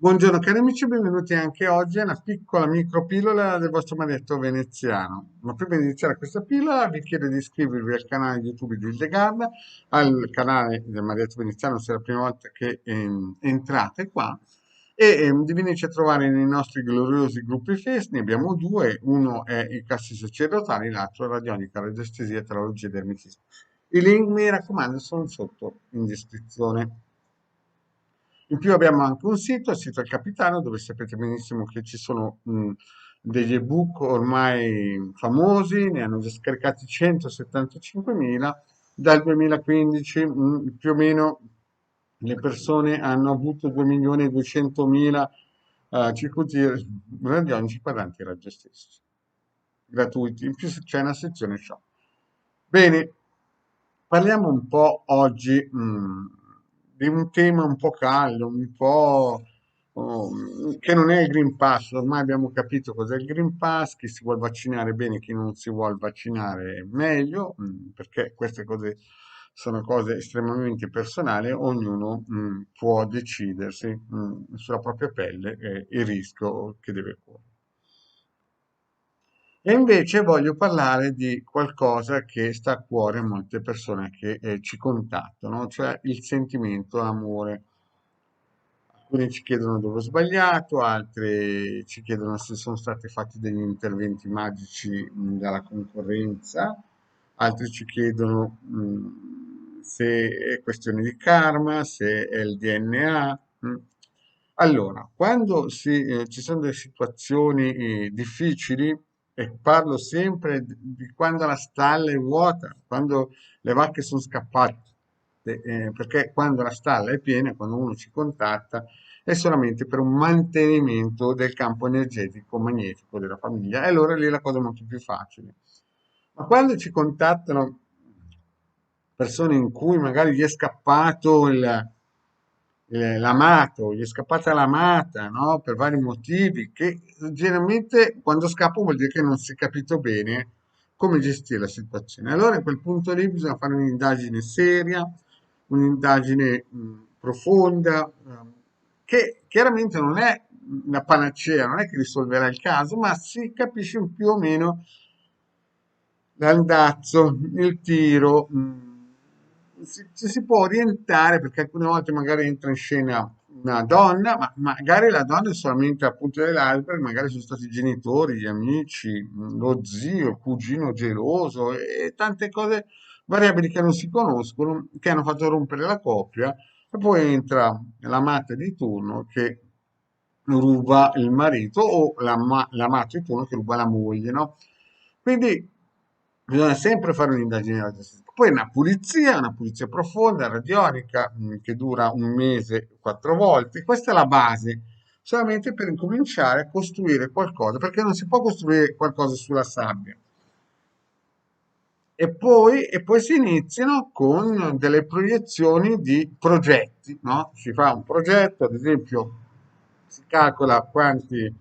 Buongiorno cari amici, benvenuti anche oggi a una piccola micropillola del vostro Marietto veneziano. Ma prima di iniziare questa pillola vi chiedo di iscrivervi al canale YouTube di Ildegarda, al canale del Marietto veneziano se è la prima volta che entrate qua, e di venirci a trovare nei nostri gloriosi gruppi FES. Ne abbiamo due, uno è i Cassi Sacerdotali, l'altro Radionica, Radiestesia, Teologia ed Ermetismo. I link, mi raccomando, sono sotto in descrizione. In più abbiamo anche un sito, il sito del Capitano, dove sapete benissimo che ci sono degli ebook ormai famosi, ne hanno già scaricati 175.000 dal 2015, più o meno le persone hanno avuto 2.200.000 circuiti radionici parlanti radiostatici gratuiti. In più c'è una sezione shop. Bene, parliamo un po' oggi di un tema un po' caldo, un po' che non è il Green Pass. Ormai abbiamo capito cos'è il Green Pass, chi si vuole vaccinare bene, chi non si vuole vaccinare meglio, perché queste cose sono cose estremamente personali, ognuno può decidersi sulla propria pelle il rischio che deve correre. E invece voglio parlare di qualcosa che sta a cuore a molte persone che ci contattano, cioè il sentimento amore. Alcuni ci chiedono dove ho sbagliato, altri ci chiedono se sono stati fatti degli interventi magici dalla concorrenza, altri ci chiedono se è questione di karma, se è il DNA. Allora, quando ci sono delle situazioni difficili, e parlo sempre di quando la stalla è vuota, quando le vacche sono scappate, perché quando la stalla è piena, quando uno ci contatta, è solamente per un mantenimento del campo energetico magnetico della famiglia, e allora lì la cosa è molto più facile. Ma quando ci contattano persone in cui magari gli è scappato l'amato, gli è scappata l'amata, no? Per vari motivi, che generalmente quando scappa vuol dire che non si è capito bene come gestire la situazione. Allora, a quel punto lì bisogna fare un'indagine seria, un'indagine profonda, che chiaramente non è una panacea, non è che risolverà il caso, ma si capisce più o meno l'andazzo, il tiro, ci si può orientare perché alcune volte magari entra in scena una donna, ma magari la donna è solamente al punto dell'iceberg, magari sono stati i genitori, gli amici, lo zio, il cugino geloso e tante cose variabili che non si conoscono, che hanno fatto rompere la coppia, e poi entra l'amata di turno che ruba il marito o l'amato di turno che ruba la moglie, no? Quindi bisogna sempre fare un'indagine radiosismica. Poi una pulizia profonda, radionica, che dura un mese, 4 volte. Questa è la base, solamente per incominciare a costruire qualcosa, perché non si può costruire qualcosa sulla sabbia. E poi si iniziano con delle proiezioni di progetti, no? Si fa un progetto, ad esempio, si calcola quanti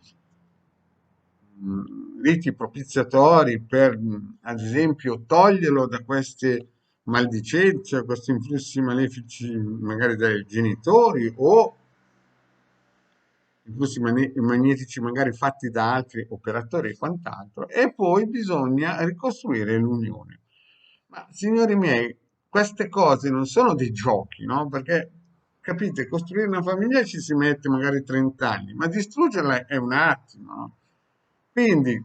riti propiziatori per, ad esempio, toglierlo da queste maldicenze, questi influssi malefici magari dai genitori o influssi magnetici magari fatti da altri operatori e quant'altro, e poi bisogna ricostruire l'unione. Ma signori miei, queste cose non sono dei giochi, no? Perché, capite, costruire una famiglia ci si mette magari 30 anni, ma distruggerla è un attimo, no? Quindi,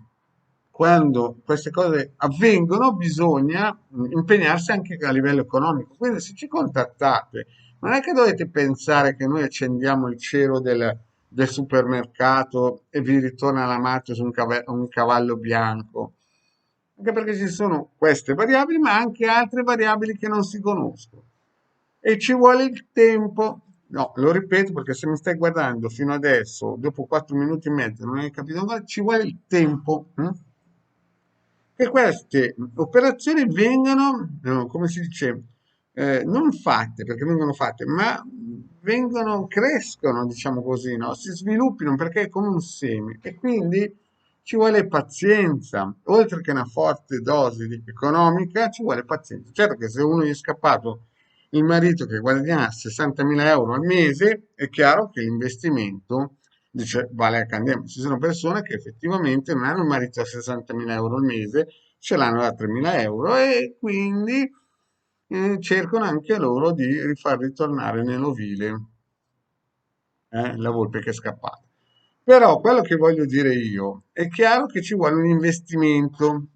quando queste cose avvengono, bisogna impegnarsi anche a livello economico. Quindi, se ci contattate, non è che dovete pensare che noi accendiamo il cielo del supermercato e vi ritorna l'amato su un cavallo bianco. Anche perché ci sono queste variabili, ma anche altre variabili che non si conoscono. E ci vuole il tempo. No, lo ripeto perché se mi stai guardando fino adesso, dopo 4 minuti e mezzo, non hai capito ancora, ci vuole il tempo. Che queste operazioni vengano, no, come si dice, non fatte perché vengono fatte, ma crescono, diciamo così, no? Si sviluppino perché è come un seme e quindi ci vuole pazienza, oltre che una forte dose economica, ci vuole pazienza. Certo che se uno gli è scappato il marito che guadagna 60.000 euro al mese, è chiaro che l'investimento dice, vale a candela. Ci sono persone che effettivamente non hanno un marito a 60.000 euro al mese, ce l'hanno da 3.000 euro e quindi cercano anche loro di rifar ritornare nell'ovile la volpe che è scappata. Però quello che voglio dire io, è chiaro che ci vuole un investimento.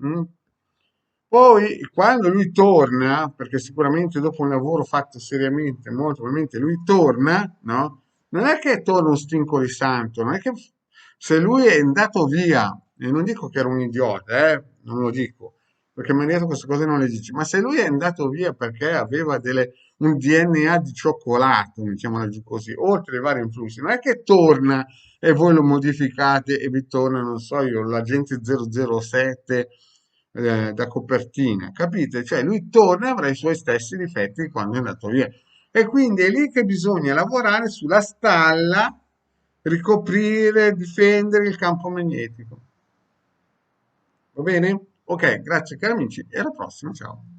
Poi, quando lui torna, perché sicuramente dopo un lavoro fatto seriamente, molto probabilmente lui torna, no? Non è che torna un stinco di santo, non è che se lui è andato via, e non dico che era un idiota, non lo dico, perché mi ha detto queste cose non le dici, ma se lui è andato via perché aveva un DNA di cioccolato, mettiamola giù così, oltre ai vari influssi, non è che torna e voi lo modificate e vi torna, non so io, l'agente 007 da copertina, capite? Cioè lui torna e avrà i suoi stessi difetti di quando è andato via. E quindi è lì che bisogna lavorare sulla stalla, ricoprire, difendere il campo magnetico. Va bene? Ok, grazie cari amici e alla prossima, ciao.